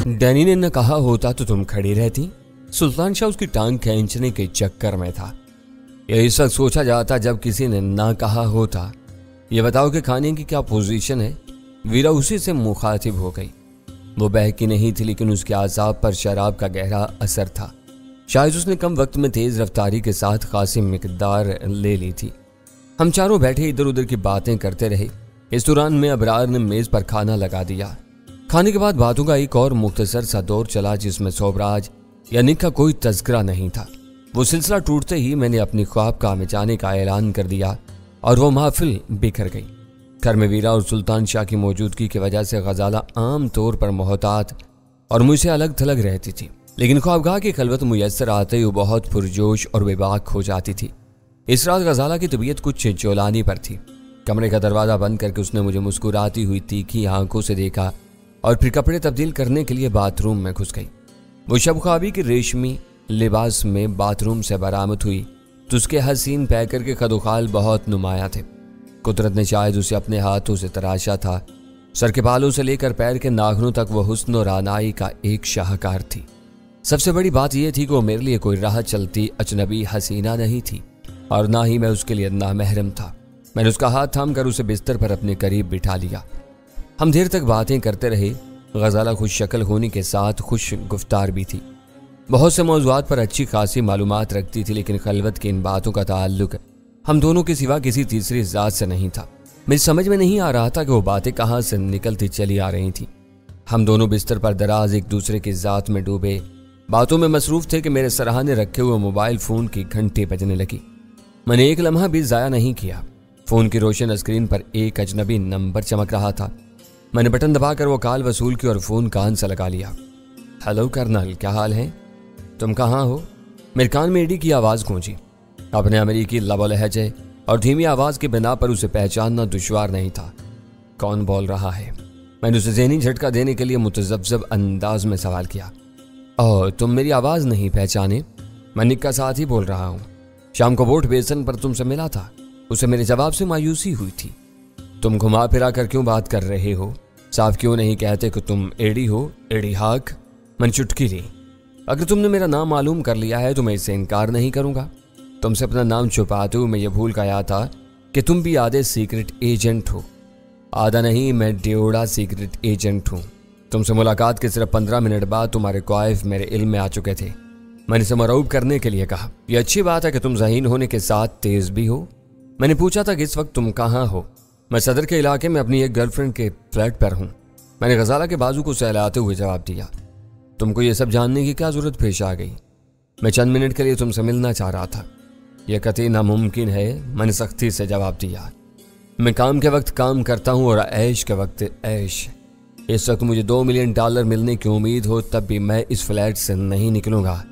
Danny ने न कहा होता तो तुम खड़ी रहती। सुल्तान शाह उसकी टांग खींचने के चक्कर में था। यही सब सोचा जाता जब किसी ने ना कहा होता, ये बताओ कि खाने की क्या पोजीशन है। वीरा उसी से मुखातिब हो गई। वो बहकी नहीं थी, लेकिन उसके आज़ाब पर शराब का गहरा असर था। शायद उसने कम वक्त में तेज रफ्तारी के साथ खासी मिकदार ले ली थी। हम चारों बैठे इधर उधर की बातें करते रहे। इस दौरान में अबरार ने मेज पर खाना लगा दिया। खाने के बाद बातों का एक और मुख्तसर सा दौर चला, जिसमें सोबराज या निक का कोई तज़किरा नहीं था। वो सिलसिला टूटते ही मैंने अपनी ख्वाब का मिटाने का ऐलान कर दिया और वो महफिल बिखर गई। घर में वीरा और सुल्तान शाह की मौजूदगी की वजह से गजाला आम तौर पर मोहतात और मुझसे अलग थलग रहती थी, लेकिन ख्वाबगाह की खलवत मुयस्सर आते ही वो बहुत पुरजोश और बेबाक हो जाती थी। इस रात गजाला की तबीयत कुछ चौलानी पर थी। कमरे का दरवाज़ा बंद करके उसने मुझे मुस्कुराती हुई तीखी आंखों से देखा और फिर कपड़े तब्दील करने के लिए बाथरूम में घुस गई। वो शब ख्वाबी के रेशमी लिबास में बाथरूम से बरामद हुई तो उसके हसीन पैकर के खदोखाल बहुत नुमाया थे। कुदरत ने शायद उसे अपने हाथों से तराशा था। सर के बालों से लेकर पैर के नाखूनों तक वो हुस्न और आनाई का एक शाहकार थी। सबसे बड़ी बात यह थी कि वो मेरे लिए कोई राह चलती अजनबी हसीना नहीं थी और ना ही मैं उसके लिए नामहरम था। मैंने उसका हाथ थाम कर उसे बिस्तर पर अपने करीब बिठा लिया। हम देर तक बातें करते रहे। गजाला खुश शक्ल होने के साथ खुश गुफ्तार भी थी। बहुत से मौज़ूआत पर अच्छी खासी मालूमात रखती थी, लेकिन खलवत की इन बातों का ताल्लुक हम दोनों के सिवा किसी तीसरी ज़ात से नहीं था। मेरी समझ में नहीं आ रहा था कि वो बातें कहाँ से निकलती चली आ रही थी। हम दोनों बिस्तर पर दराज एक दूसरे की ज़ात में डूबे बातों में मसरूफ़ थे कि मेरे सराहने रखे हुए मोबाइल फ़ोन की घंटी बजने लगी। मैंने एक लम्हा भी ज़ाया नहीं किया। फ़ोन की रोशन स्क्रीन पर एक अजनबी नंबर चमक रहा था। मैंने बटन दबाकर वो कॉल वसूल की और फ़ोन कान से लगा लिया। हेलो कर्नल, क्या हाल है? तुम कहाँ हो? मेरे कान में एडी की आवाज़ गूंजी। अपने अमेरिकी लबो लहजे और धीमी आवाज़ की बिना पर उसे पहचानना दुश्वार नहीं था। कौन बोल रहा है? मैंने उसे ज़हनी झटका देने के लिए मुतज़ब्ज़ब अंदाज में सवाल किया। ओह, तुम मेरी आवाज़ नहीं पहचाने? मैं निक का साथ ही बोल रहा हूँ। शाम को वोट बेसन पर तुमसे मिला था। उसे मेरे जवाब से मायूसी हुई थी। तुम घुमा फिरा कर क्यों बात कर रहे हो? साफ क्यों नहीं कहते कि तुम एडी हो? एडी हाक। मैंने चुटकी ली। अगर तुमने मेरा नाम मालूम कर लिया है तो मैं इससे इनकार नहीं करूँगा। तुमसे अपना नाम छुपाते हुए मैं ये भूल गया था कि तुम भी आधे सीक्रेट एजेंट हो। आधा नहीं, मैं डेढ़ा सीक्रेट एजेंट हूँ। तुमसे मुलाकात के सिर्फ 15 मिनट बाद तुम्हारे क्वाइफ मेरे इल्म में आ चुके थे। मैंने इसे मरऊब करने के लिए कहा। यह अच्छी बात है कि तुम ज़हीन होने के साथ तेज़ भी हो। मैंने पूछा था कि इस वक्त तुम कहाँ हो? मैं सदर के इलाके में अपनी एक गर्लफ्रेंड के फ्लैट पर हूँ। मैंने गजाला के बाजू को सहलाते हुए जवाब दिया। तुमको ये सब जानने की क्या ज़रूरत पेश आ गई? मैं चंद मिनट के लिए तुमसे मिलना चाह रहा था। यह कतई नामुमकिन है, मैंने सख्ती से जवाब दिया। मैं काम के वक्त काम करता हूँ और ऐश के वक्त ऐश। इस वक्त मुझे $2 मिलियन मिलने की उम्मीद हो तब भी मैं इस फ्लैट से नहीं निकलूँगा।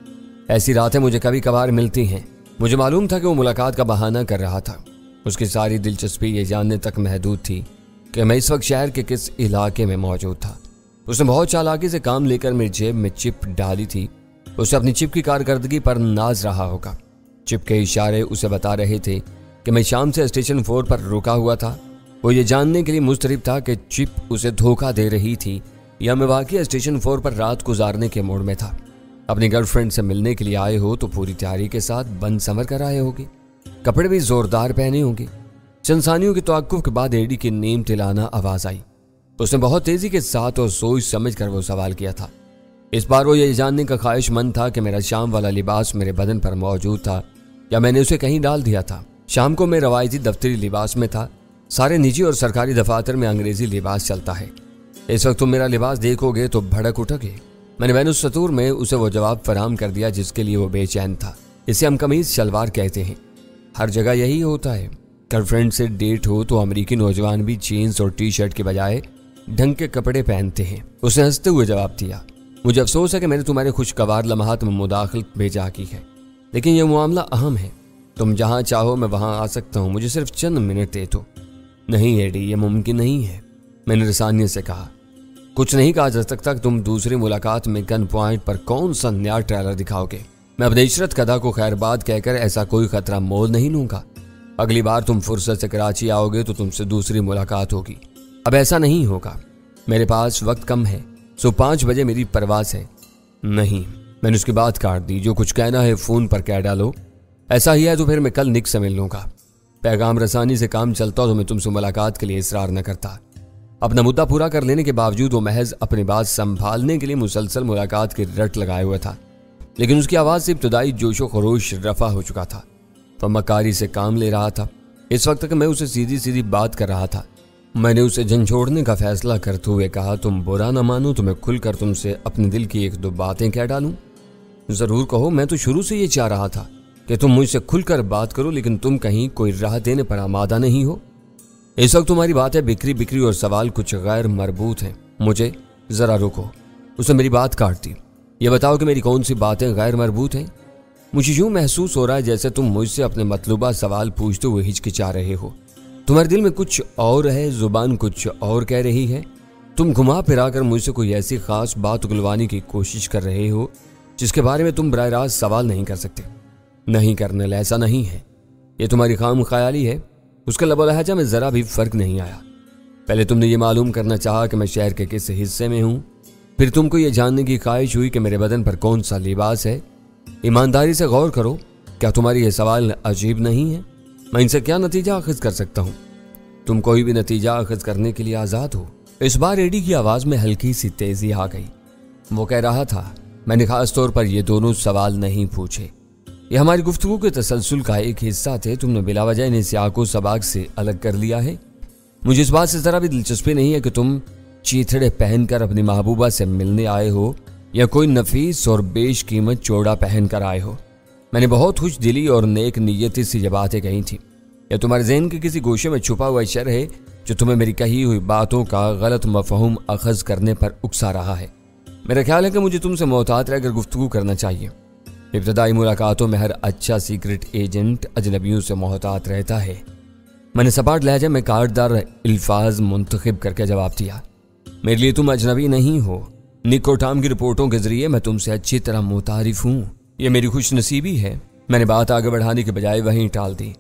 ऐसी रातें मुझे कभी कभार मिलती हैं। मुझे मालूम था कि वो मुलाकात का बहाना कर रहा था। उसकी सारी दिलचस्पी ये जानने तक महदूद थी कि मैं इस वक्त शहर के किस इलाके में मौजूद था। उसने बहुत चालाकी से काम लेकर मेरी जेब में चिप डाली थी। उसे अपनी चिप की कारकर्दगी पर नाज रहा होगा। चिप के इशारे उसे बता रहे थे कि मैं शाम से स्टेशन 4 पर रुका हुआ था। वो ये जानने के लिए मुस्तरिब था कि चिप उसे धोखा दे रही थी या मैं वाकई स्टेशन 4 पर रात गुजारने के मूड में था। अपनी गर्लफ्रेंड से मिलने के लिए आए हो तो पूरी तैयारी के साथ बन संवर कर आए होगे। कपड़े भी जोरदार पहने होंगे। चंद की तवक्कुफ के बाद एडी की नीम तिलाना आवाज़ आई। उसने बहुत तेज़ी के साथ और सोच समझ कर वो सवाल किया था। इस बार वो ये जानने का ख्वाहिशमंद था कि मेरा शाम वाला लिबास मेरे बदन पर मौजूद था या मैंने उसे कहीं डाल दिया था। शाम को मैं रवायती दफ्तरी लिबास में था। सारे निजी और सरकारी दफातर में अंग्रेजी लिबास चलता है। इस वक्त तुम मेरा लिबास देखोगे तो भड़क उठोगे। मैंने बैनुस सतूर में उसे वो जवाब फराहम कर दिया जिसके लिए वो बेचैन था। इसे हम कमीज शलवार कहते हैं। हर जगह यही होता है। गर्लफ्रेंड से डेट हो तो अमेरिकी नौजवान भी जीन्स और टी शर्ट के बजाय ढंग के कपड़े पहनते हैं। उसने हंसते हुए जवाब दिया। मुझे अफसोस है कि मैंने तुम्हारे खुशगवार लम्हात में मुदाखलत भेजा की है, लेकिन यह मामला अहम है। तुम जहाँ चाहो मैं वहाँ आ सकता हूँ। मुझे सिर्फ चंद मिनट दे दो। नहीं एडी, ये मुमकिन नहीं है, मैंने रसानियत से कहा। कुछ नहीं कहा जा सकता। तुम दूसरी मुलाकात में गन पॉइंट पर कौन सा नया ट्रेलर दिखाओगे? मैं अपने इशरत कदा को खैरबाद कहकर ऐसा कोई खतरा मोल नहीं लूंगा। अगली बार तुम फुर्सत से कराची आओगे तो तुमसे दूसरी मुलाकात होगी। अब ऐसा नहीं होगा। मेरे पास वक्त कम है। सुबह 5 बजे मेरी परवास है। नहीं, मैंने उसकी बात काट दी। जो कुछ कहना है फोन पर कह डालो। ऐसा ही है तो फिर मैं कल निक से मिल लूंगा। पैगाम रसानी से काम चलता तो मैं तुमसे मुलाकात के लिए इसरार न करता। अपना मुद्दा पूरा कर लेने के बावजूद वो महज अपनी बात संभालने के लिए मुसलसल मुलाकात की रट लगाए हुआ था, लेकिन उसकी आवाज से इब्तदाई जोशो खरोश रफा हो चुका था। वह मक्कारी से काम ले रहा था। इस वक्त तक मैं उसे सीधी सीधी बात कर रहा था। मैंने उसे झंझोड़ने का फैसला करते हुए कहा, तुम बुरा न मानो तो मैं खुलकर तुमसे अपने दिल की 1-2 बातें कह डालूं। जरूर कहो, मैं तो शुरू से ये चाह रहा था कि तुम मुझसे खुलकर बात करो, लेकिन तुम कहीं कोई राह देने पर आमादा नहीं हो। इस वक्त तुम्हारी बातें बिखरी बिखरी और सवाल कुछ गैर मरबूत हैं। मुझे जरा रुको। उसने मेरी बात काट दी। ये बताओ कि मेरी कौन सी बातें गैर मरबूत हैं? मुझे यूं महसूस हो रहा है जैसे तुम मुझसे अपने मतलूबा सवाल पूछते हुए हिचकिचा रहे हो। तुम्हारे दिल में कुछ और है, जुबान कुछ और कह रही है। तुम घुमा फिरा कर मुझसे कोई ऐसी खास बात उगलवाने की कोशिश कर रहे हो जिसके बारे में तुम बराह रास्त सवाल नहीं कर सकते। नहीं कर्नल, ऐसा नहीं है। ये तुम्हारी खाम ख्याली है। उसका लबो लहजा में जरा भी फर्क नहीं आया। पहले तुमने ये मालूम करना चाहा कि मैं शहर के किस हिस्से में हूं, फिर तुमको ये जानने की ख्वाहिश हुई कि मेरे बदन पर कौन सा लिबास है। ईमानदारी से गौर करो, क्या तुम्हारी ये सवाल अजीब नहीं है? मैं इनसे क्या नतीजा अखज़ कर सकता हूँ? तुम कोई भी नतीजा अखज़ करने के लिए आज़ाद हो। इस बार एडी की आवाज़ में हल्की सी तेजी आ गई। वो कह रहा था, मैंने खास तौर पर ये दोनों सवाल नहीं पूछे। ये हमारी गुफ्तगू के तसलसल का एक हिस्सा थे। तुमने बिलावजह इन सियाको सबाक से अलग कर लिया है। मुझे इस बात से जरा भी दिलचस्पी नहीं है कि तुम चीथड़े पहनकर अपनी महबूबा से मिलने आए हो या कोई नफीस और बेश कीमत चोड़ा पहनकर आए हो। मैंने बहुत खुश दिली और नेक नीयती से ये बातें कही थी। या तुम्हारे ज़हन के किसी गोशे में छुपा हुआ शर है जो तुम्हें मेरी कही हुई बातों का गलत मफहूम अखज़ करने पर उकसा रहा है? मेरा ख्याल है कि मुझे तुमसे मोहतात रहकर गुफ्तगू करना चाहिए। इब्तदाई मुलाकातों में हर अच्छा सीक्रेट एजेंट अजनबियों से मोहतात रहता है। मैंने सपाट लहजे में काटदार अल्फाज मुंतखब करके जवाब दिया, मेरे लिए तुम अजनबी नहीं हो। निकोटाम की रिपोर्टों के जरिए मैं तुमसे अच्छी तरह मुतारिफ हूँ। ये मेरी खुश नसीबी है। मैंने बात आगे बढ़ाने के बजाय वहीं टाल दी।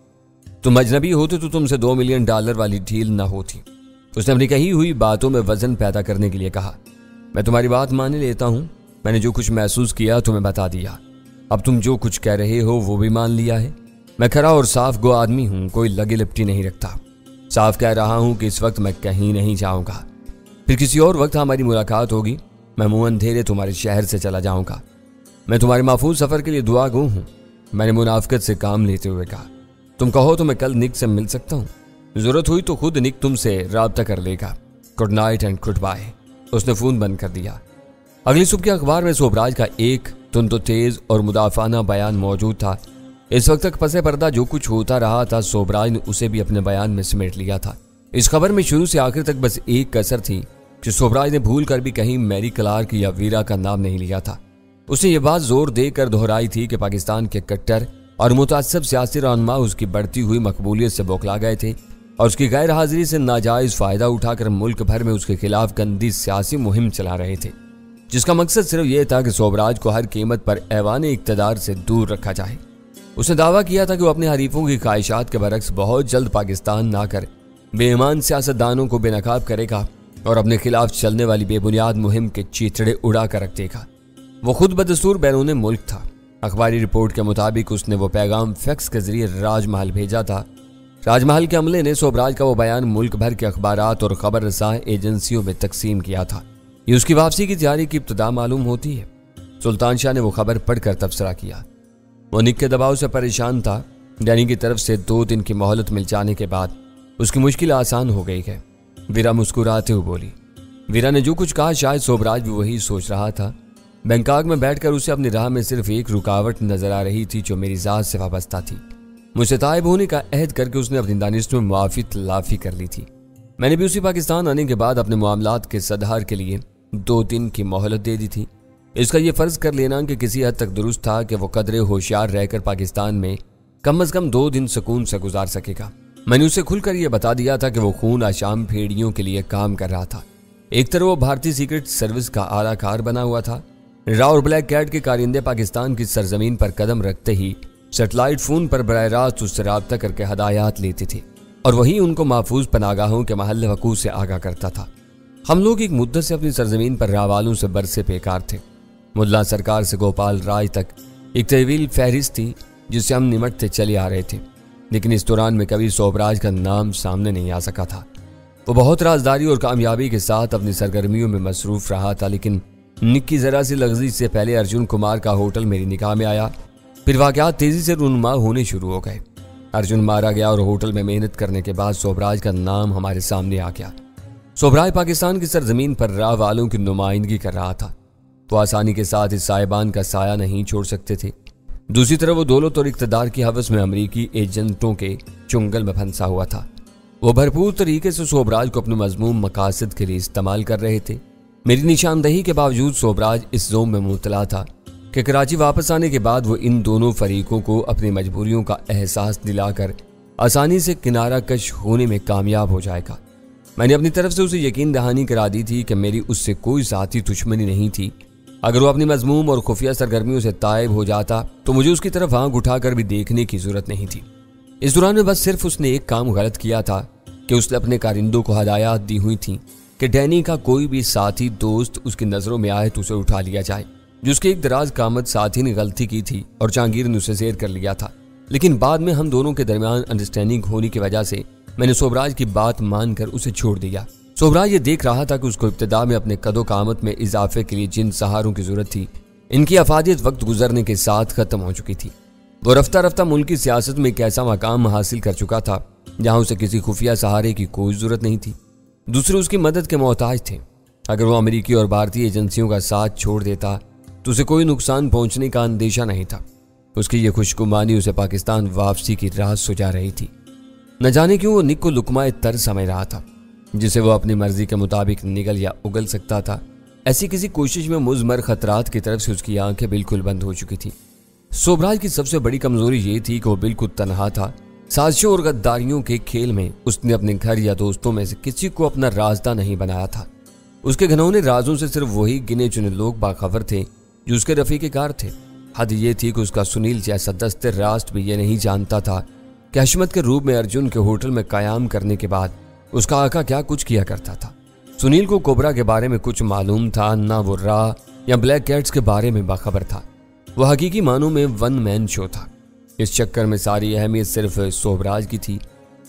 तुम अजनबी होते तो तुमसे $2 मिलियन वाली डील न होती। उसने अपनी कही हुई बातों में वजन पैदा करने के लिए कहा, मैं तुम्हारी बात मान लेता हूँ। मैंने जो कुछ महसूस किया तुम्हें बता दिया। अब तुम जो कुछ कह रहे हो वो भी मान लिया है। मैं खरा और साफ गो आदमी हूँ, कोई लगी लिपटी नहीं रखता। साफ कह रहा हूँ कि इस वक्त मैं कहीं नहीं जाऊँगा। फिर किसी और वक्त हमारी मुलाकात होगी। मैं मुंह अंधेरे तुम्हारे शहर से चला जाऊँगा। मैं तुम्हारे महफूज सफ़र के लिए दुआ गो हूँ। मैंने मुनाफिकत से काम लेते हुए कहा, तुम कहो तो मैं कल निक से मिल सकता हूँ। जरूरत हुई तो खुद निक तुमसे राब्ता कर लेगा। Good night and goodbye. उसने फ़ोन बंद कर दिया। अगली सुबह के अखबार में सोबराज का एक तुंद तेज और मुदाफाना बयान मौजूद था। इस वक्त तक पसे पर्दा जो कुछ होता रहा था, सोबराज ने उसे भी अपने बयान में समेट लिया था। इस खबर में शुरू से आखिर तक बस एक कसर थी कि सोबराज ने भूल कर भी कहीं मैरी क्लार्क या वीरा का नाम नहीं लिया था। उसने ये बात जोर देकर दोहराई थी कि पाकिस्तान के कट्टर और मुतासब सियासी रहनुमा उसकी बढ़ती हुई मकबूलियत से बौखला गए थे और उसकी गैर हाजिरी से नाजायज फायदा उठाकर मुल्क भर में उसके खिलाफ गंदी सियासी मुहिम चला रहे थे, जिसका मकसद सिर्फ यह था कि सोबराज को हर कीमत पर ऐवान इक्तदार से दूर रखा जाए। उसने दावा किया था कि वो अपने हरीफों की ख्वाहिशात के बरक्स बहुत जल्द पाकिस्तान ना कर बेईमान सियासतदानों को बेनकाब करेगा और अपने खिलाफ चलने वाली बेबुनियाद मुहिम के चीथड़े उड़ा कर रख देगा। वो खुद बदस्तूर बैरून मुल्क था। अखबारी रिपोर्ट के मुताबिक उसने वो पैगाम फैक्स के जरिए राजमहल भेजा था। राजमहल के अमले ने सोबराज का वो बयान मुल्क भर के अखबारात और खबर रसां एजेंसियों में तकसीम किया था। ये उसकी वापसी की तैयारी की इब्तिदा मालूम होती है। सुल्तान शाह ने वो खबर पढ़कर तबसरा किया। वो निक के दबाव से परेशान था। डैनी की तरफ से 2 दिन की मोहलत मिल जाने के बाद उसकी मुश्किल आसान हो गई है। वीरा मुस्कुराते हुए बोली। वीरा ने जो कुछ कहा शायद सोबराज भी वही सोच रहा था। बैंकॉक में बैठकर उसे अपनी राह में सिर्फ एक रुकावट नजर आ रही थी जो मेरी जात से वाबस्ता थी। मुझसे ताइब होने का अहद करके उसने अपनी दानिश में मुआफी तलाफी कर ली थी। मैंने भी उसी पाकिस्तान आने के बाद अपने मामलात के सधार के लिए 2 दिन की मोहलत दे दी थी। इसका यह फर्ज कर लेना कि किसी हद तक दुरुस्त था कि वो कदरे होशियार रहकर पाकिस्तान में कम से कम 2 दिन सुकून से गुजार सकेगा। मैंने उसे खुलकर यह बता दिया था कि वो खून आशाम भेड़ियों के लिए काम कर रहा था। एक तरह वो भारतीय सीक्रेट सर्विस का आलाकार बना हुआ था। रॉ और ब्लैक कैट के कारिंदे पाकिस्तान की सरजमीन पर कदम रखते ही सैटेलाइट फोन पर बराह रास्त उससे राब्ता करके हदायत लेते थे और वही उनको महफूज पनागाहों के महल वकूफ से आगाह करता था। हम लोग एक मुद्दत से अपनी सरजमीन पर रावालों से बरसे बेकार थे। मुल्ला सरकार से गोपाल राज तक एक तवील फहरिस्त थी जिससे हम निमटते चले आ रहे थे, लेकिन इस दौरान में कभी सोबराज का नाम सामने नहीं आ सका था। वो बहुत राजदारी और कामयाबी के साथ अपनी सरगर्मियों में मसरूफ रहा था, लेकिन निक की जरा सी लग़ज़ी से पहले अर्जुन कुमार का होटल मेरी निगाह में आया। फिर वाक़यात तेजी से रूनुमा होने शुरू हो गए। अर्जुन मारा गया और होटल में मेहनत करने के बाद सोबराज का नाम हमारे सामने आ गया। सोबराज पाकिस्तान की सरजमीन पर राह वालों की नुमाइंदगी कर रहा था। वो आसानी के साथ इस साहिबान का साया नहीं छोड़ सकते थे। दूसरी तरफ वो दौलत और इक़्तिदार की हवस में अमरीकी एजेंटों के चुंगल में फंसा हुआ था। वो भरपूर तरीके से सोबराज को अपने मज़मूम मकासद के लिए इस्तेमाल कर रहे थे। मेरी निशानदही के बावजूद सोबराज इस जोम में मुब्तला था कि कराची वापस आने के बाद वो इन दोनों फरीकों को अपनी मजबूरियों का एहसास दिलाकर आसानी से किनारा कश होने में कामयाब हो जाएगा। मैंने अपनी तरफ से उसे यकीन दहानी करा दी थी कि मेरी उससे कोई ज़ाती दुश्मनी नहीं थी। अगर वो अपनी मजमूम और खुफिया सरगर्मियों से तायब हो जाता तो मुझे उसकी तरफ आंख उठाकर भी देखने की जरूरत नहीं थी। इस दौरान में बस सिर्फ उसने एक काम गलत किया था कि उसने अपने कारिंदों को हदायत दी हुई थी कि डैनी का कोई भी साथी दोस्त उसकी नज़रों में आए तो उसे उठा लिया जाए। जिसके एक दराज कामत साथी ने गलती की थी और जहांगीर ने उसे शेयर कर लिया था, लेकिन बाद में हम दोनों के दरमियान अंडरस्टैंडिंग होने की वजह से मैंने सोबराज की बात मानकर उसे छोड़ दिया। सोबराज ये देख रहा था कि उसको इब्तिदा में अपने कदो कामत में इजाफे के लिए जिन सहारों की जरूरत थी, इनकी अफादियत वक्त गुजरने के साथ खत्म हो चुकी थी। वो रफ्ता रफ्ता मुल्क की सियासत में एक ऐसा मकाम हासिल कर चुका था जहां उसे किसी खुफिया सहारे की कोई जरूरत नहीं थी। दूसरे उसकी मदद के मोहताज थे। अगर वो अमेरिकी और भारतीय एजेंसियों का साथ छोड़ देता तो उसे कोई नुकसान पहुंचने का अंदेशा नहीं था। उसकी ये खुशगुमानी उसे पाकिस्तान वापसी की राह सुझा रही थी। न जाने क्यों वो निक को लुकमाए तर समझ रहा था जिसे वो अपनी मर्जी के मुताबिक निगल या उगल सकता था। ऐसी किसी कोशिश में मुजमर खतरात की तरफ से उसकी आंखें बिल्कुल बंद हो चुकी थी। सोबराज की सबसे बड़ी कमजोरी ये थी कि वो बिल्कुल तनहा था। साजिशों और गद्दारियों के खेल में उसने अपने घर या दोस्तों में से किसी को अपना राजदा नहीं बनाया था। उसके घनौने राजों से सिर्फ वही गिने चुने लोग बाखबर थे जो उसके रफीके कार थे। हद ये थी कि उसका सुनील जैसा दस्ते राष्ट्र भी ये नहीं जानता था कि हशमत के रूप में अर्जुन के होटल में कायम करने के बाद उसका आका क्या कुछ किया करता था। सुनील को कोबरा के बारे में कुछ मालूम था, ना वो रा या ब्लैक कैट्स के बारे में बाखबर था। वो हकीकी मानों में वन मैन शो था। इस चक्कर में सारी अहमियत सिर्फ सोबराज की थी।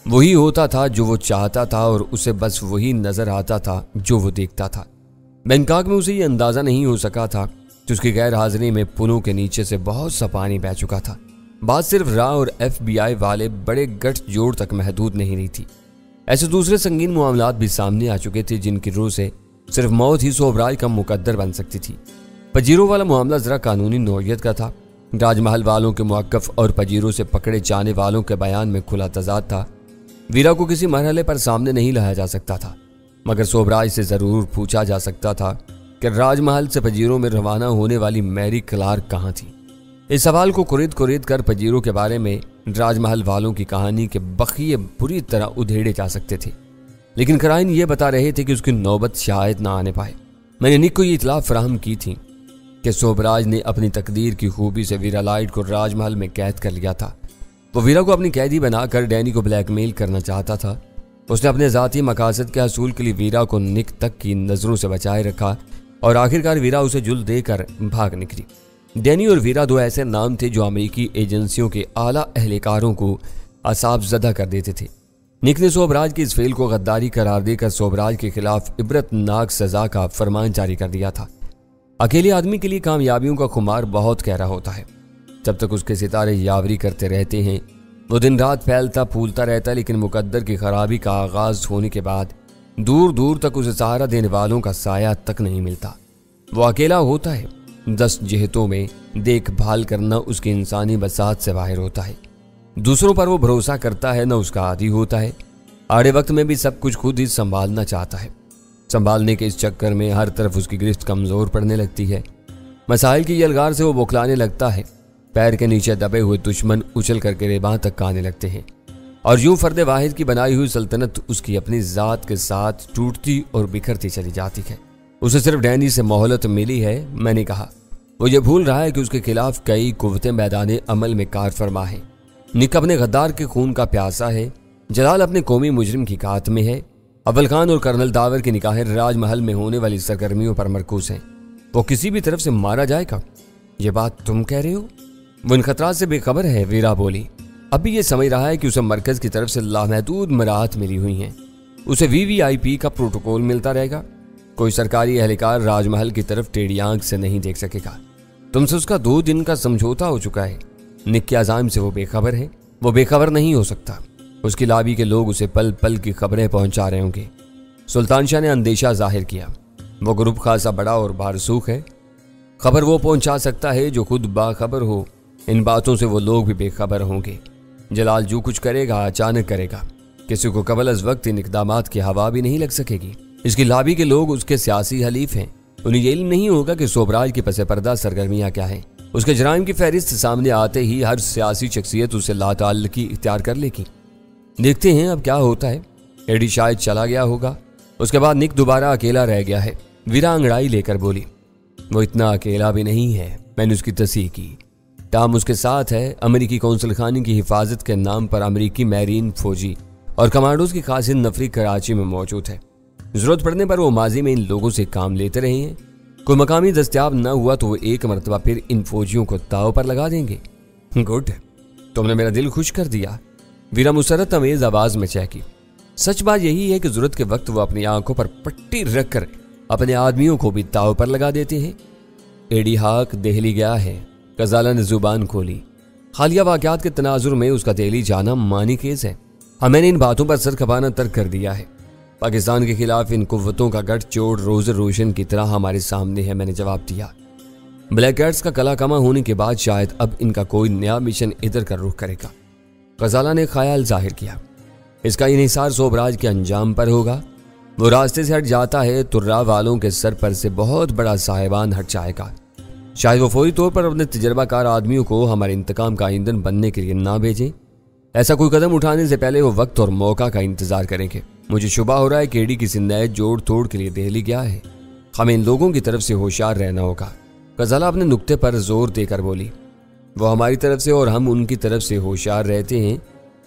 वही होता था जो वो चाहता था और उसे बस वही नजर आता था जो वो देखता था। बैंकॉक में उसे ये अंदाजा नहीं हो सका था कि उसकी गैर हाजिरी में पुलों के नीचे से बहुत सा पानी बह चुका था। बात सिर्फ रा और FBI वाले बड़े गठ जोड़ तक महदूद नहीं रही थी। ऐसे दूसरे संगीन मामलात भी सामने आ चुके थे जिनकी रूह से सिर्फ मौत ही सोबराज का मुकद्दर बन सकती थी। पजीरों वाला मामला जरा कानूनी नौयत का था। राजमहल वालों के मुअक्कफ और पजीरों से पकड़े जाने वालों के बयान में खुला तजाद था। वीरा को किसी मरहले पर सामने नहीं लाया जा सकता था, मगर सोबराज से जरूर पूछा जा सकता था कि राजमहल से पजीरों में रवाना होने वाली मैरी क्लार्क कहाँ थी। इस सवाल को कुरेद कर पजीरों के बारे में राजमहल वालों की कहानी के बखिए बुरी तरह उधेड़े जा सकते थे, लेकिन कराइन ये बता रहे थे कि उसकी नौबत शायद ना आने पाए। मैंने निक को ये इतला फराहम की थी कि सोबराज ने अपनी तकदीर की खूबी से वीरा लाइट को राजमहल में कैद कर लिया था। वो वीरा को अपनी कैदी बनाकर डैनी को ब्लैकमेल करना चाहता था। उसने अपने ज़ाती मकासद के हसूल के लिए वीरा को निक तक की नज़रों से बचाए रखा और आखिरकार वीरा उसे जुल देकर भाग निकली। डैनी और वीरा दो ऐसे नाम थे जो अमेरिकी एजेंसियों के आला अहलकारों को असाब ज़दा कर देते थे। निक ने सोबराज की इस फेल को गद्दारी करार देकर सोबराज के खिलाफ इबरतनाक सजा का फरमान जारी कर दिया था। अकेले आदमी के लिए कामयाबियों का खुमार बहुत गहरा होता है। जब तक उसके सितारे यावरी करते रहते हैं वो दिन रात फैलता फूलता रहता, लेकिन मुकद्दर की खराबी का आगाज होने के बाद दूर दूर तक उसे सहारा देने वालों का साया तक नहीं मिलता। वो अकेला होता है। 10 जिहतों में देखभाल करना उसकी इंसानी बसात से बाहर होता है। दूसरों पर वो भरोसा करता है, न उसका आदी होता है। आड़े वक्त में भी सब कुछ खुद ही संभालना चाहता है। संभालने के इस चक्कर में हर तरफ उसकी गिरफ्त कमजोर पड़ने लगती है। मसाइल की यलगार से वो बौखलाने लगता है। पैर के नीचे दबे हुए दुश्मन उछल करके रेबां तक आने लगते हैं और यूं फर्द वाहिद की बनाई हुई सल्तनत उसकी अपनी जात के साथ टूटती और बिखरती चली जाती है। उसे सिर्फ डैनी से मोहलत मिली है, मैंने कहा। वो ये भूल रहा है कि उसके खिलाफ कई कुव्वतें मैदान अमल में कार फरमा है। निक अपने गद्दार के खून का प्यासा है। जलाल अपने कौमी मुजरिम की कात में है। अव्वल खान और कर्नल दावर की निगाहें राजमहल में होने वाली सरगर्मियों पर मरकूज हैं। वो किसी भी तरफ से मारा जाएगा, ये बात तुम कह रहे हो? वो इन खतरात से बेखबर है, वीरा बोली। अभी ये समझ रहा है कि उसे मरकज की तरफ से लामहदूद मराहत मिली हुई हैं। उसे VVIP का प्रोटोकॉल मिलता रहेगा। कोई सरकारी एहलकार राजमहल की तरफ टेढ़ी आंख से नहीं देख सकेगा। तुमसे उसका 2 दिन का समझौता हो चुका है। निक के अज़ाइम से वो बेखबर है। वो बेखबर नहीं हो सकता। उसकी लाबी के लोग उसे पल पल की खबरें पहुंचा रहे होंगे। सुल्तान शाह ने अंदेशा जाहिर किया। वो ग्रुप खासा बड़ा और बारसूख है। खबर वो पहुंचा सकता है जो खुद बाखबर हो। इन बातों से वो लोग भी बेखबर होंगे। जलाल जो कुछ करेगा अचानक करेगा। किसी को कबल अज वक्त इन इक़दामात की हवा भी नहीं लग सकेगी। इसकी लाबी के लोग उसके सियासी हलीफ हैं। उन्हें ये इल्म नहीं होगा कि सोबराज के पसे पर्दा सरगर्मियां क्या हैं। उसके जराइम की फहरिस्त सामने आते ही हर सियासी शख्सियत उसे लाताल्लुकी इख्तियार कर लेगी। देखते हैं अब क्या होता है। एडी शायद चला गया होगा। उसके बाद निक दोबारा अकेला रह गया है। वीरा अंगड़ाई लेकर बोली, वो इतना अकेला भी नहीं है। मैंने उसकी तस्दीक की। टाम उसके साथ है। अमेरिकी कौंसल खाने की हिफाजत के नाम पर अमेरिकी मैरीन फौजी और कमांडोज की खास नफरी कराची में मौजूद है। जरूरत पड़ने पर वो माजी में इन लोगों से काम लेते रहे हैं। कोई मकामी दस्तयाब न हुआ तो वो एक मरतबा फिर इन फौजियों को दाव पर लगा देंगे। गुड, तुमने मेरा दिल खुश कर दिया, वीरा मुसरत अमेज आवाज में चहकी। सच बात यही है कि जरूरत के वक्त वो अपनी आंखों पर पट्टी रखकर अपने आदमियों को भी दाव पर लगा देते हैं। एडी हाक दिल्ली गया है। गजाला ने जुबान खोली। हालिया वाकयात के तनाजुर में उसका दिल्ली जाना मानी केस है। मैंने इन बातों पर सर खपाना तर्क कर दिया है। पाकिस्तान के खिलाफ इन कुव्वतों का गठजोड़ रोज रोशन की तरह हमारे सामने है, मैंने जवाब दिया। ब्लैक कैट्स का कला कमा होने के बाद शायद अब इनका कोई नया मिशन इधर का रुख करेगा। गजाला ने ख्याल जाहिर किया। इसका इन्हिसार सोबराज के अंजाम पर होगा। वो रास्ते से हट जाता है तो राह वालों के सर पर से बहुत बड़ा साहिबान हट जाएगा। शायद वो फौरी तौर पर अपने तजर्बाकार आदमियों को हमारे इंतकाम का ईंधन बनने के लिए ना भेजें। ऐसा कोई कदम उठाने से पहले वो वक्त और मौका का इंतजार करेंगे। मुझे शुबा हो रहा है कि एडी किसी नए जोड़ तोड़ के लिए दिल्ली गया है। हमें इन लोगों की तरफ से होशियार रहना होगा। गजाला अपने नुक्ते पर जोर देकर बोली, वो हमारी तरफ से और हम उनकी तरफ से होशियार रहते हैं,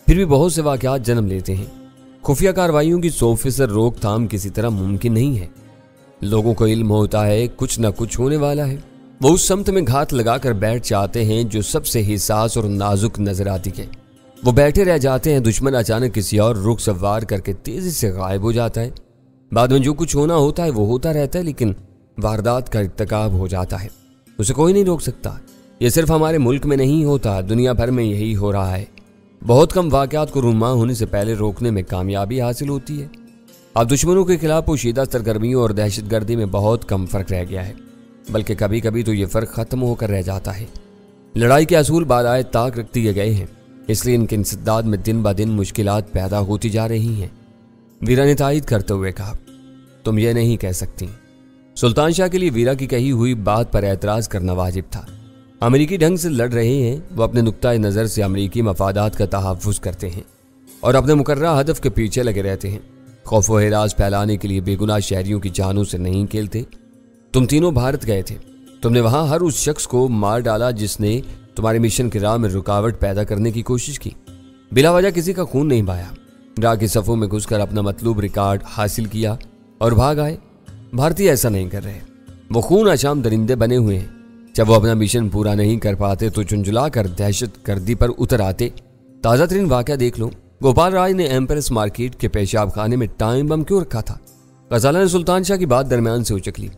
फिर भी बहुत से वाकयात जन्म लेते हैं। खुफिया कार्रवाइयों की 100% रोकथाम किसी तरह मुमकिन नहीं है। लोगों को इल्म होता है कुछ न कुछ होने वाला है। वो उस समत में घात लगाकर बैठ जाते हैं जो सबसे हिसास और नाजुक नजर आती है। वो बैठे रह जाते हैं। दुश्मन अचानक किसी और रुख से वार करके तेजी से गायब हो जाता है। बाद में जो कुछ होना होता है वो होता रहता है, लेकिन वारदात का इर्तिकाब हो जाता है। उसे कोई नहीं रोक सकता। ये सिर्फ हमारे मुल्क में नहीं होता, दुनिया भर में यही हो रहा है। बहुत कम वाकयात को रुनुमा होने से पहले रोकने में कामयाबी हासिल होती है। अब दुश्मनों के खिलाफ पोशीदा सरगर्मियों और दहशतगर्दी में बहुत कम फर्क रह गया है, बल्कि कभी कभी तो ये फर्क खत्म होकर रह जाता है। लड़ाई के असूल बालाए ताक रख दिए गए हैं, इसलिए इनके इंसदाद में दिन ब दिन मुश्किलात पैदा होती जा रही हैं। वीरा ने तायद करते हुए कहा, तुम ये नहीं कह सकती। सुल्तान शाह के लिए वीरा की कही हुई बात पर एतराज करना वाजिब था। अमेरिकी ढंग से लड़ रहे हैं। वो अपने नुक्ताए नज़र से अमेरिकी मफादात का तहफ़्फ़ुज़ करते हैं और अपने मुकर्रर हदफ के पीछे लगे रहते हैं। खौफ व हिरास फैलाने के लिए बेगुनाह शहरियों की जानों से नहीं खेलते। तुम तीनों भारत गए थे। तुमने वहां हर उस शख्स को मार डाला जिसने तुम्हारे मिशन की राह में रुकावट पैदा करने की कोशिश की। बिला वजह किसी का खून नहीं बहाया। राह की सफ़ों में घुसकर अपना मतलूब रिकॉर्ड हासिल किया और भाग आए। भारतीय ऐसा नहीं कर रहे। वो खून आशाम दरिंदे बने हुए हैं। जब वो अपना मिशन पूरा नहीं कर पाते तो चुंझुला कर दहशत गर्दी पर उतर आते। ताज़ा तरीन वाक़या देख लो, गोपाल राज ने एम्प्रेस मार्केट के पेशाब खाने में टाइम बम क्यों रखा था? गजाला ने सुल्तान शाह की बात दरमियान से उचक ली।